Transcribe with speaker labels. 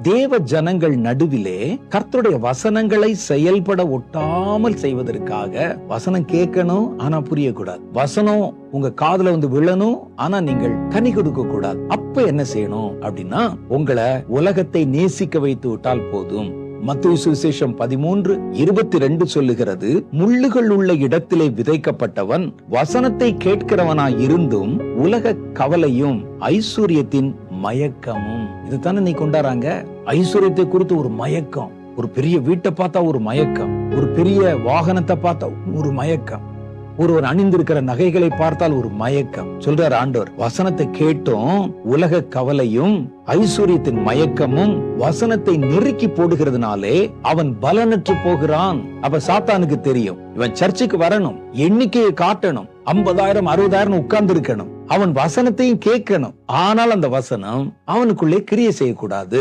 Speaker 1: தேவ ஜனங்கள் நடுவிலே கர்த்தருடைய வசனங்களை செயல்பட ஒட்டாமல் செய்வதற்காக வசனம் கேட்கணும், ஆனா புரியக்கூடாது. வசனம் உங்க காதுல வந்து விழணும், ஆனா நீங்கள் கனி கொடுக்க கூடாது. அப்ப என்ன செய்யணும் அப்படின்னா, உங்களை உலகத்தை நேசிக்க வைத்து விட்டால் போதும். மத்தேயு சுவிசேஷம் 13:22 சொல்லுகிறது, முள்ளுகள் உள்ள இடத்திலே விதைக்கப்பட்டவன் வசனத்தை கேட்கிறவனாய் இருந்தும் உலக கவலையும் ஐஸ்வர்யத்தின் மயக்கமும். இதுதானே நீ கொண்டாடுறாங்க. ஐஸ்வர்யத்தை குறித்து ஒரு மயக்கம், ஒரு பெரிய வீட்டை பார்த்தா ஒரு மயக்கம், ஒரு பெரிய வாகனத்தை பார்த்தா ஒரு மயக்கம், ஒருவர் அணிந்திருக்கிற நகைகளை பார்த்தால் ஒரு மயக்கம். சொல்றார் ஆண்டவர், வசனத்தை கேட்டும் உலக கவலையும் ஐஸ்வர்யத்தின் மயக்கமும் வசனத்தை நெருக்கி போடுகிறதுனாலே அவன் பலனற்று போகிறான். அப்ப சாத்தானுக்கு தெரியும், இவன் சர்ச்சுக்கு வரணும், எண்ணிக்கையை காட்டணும், 50,000 60,000 உட்கார்ந்து இருக்கணும், அவன் வசனத்தையும் கேட்கணும், ஆனால் அந்த வசனம் அவனுக்குள்ளே கிரியை செய்யக்கூடாது.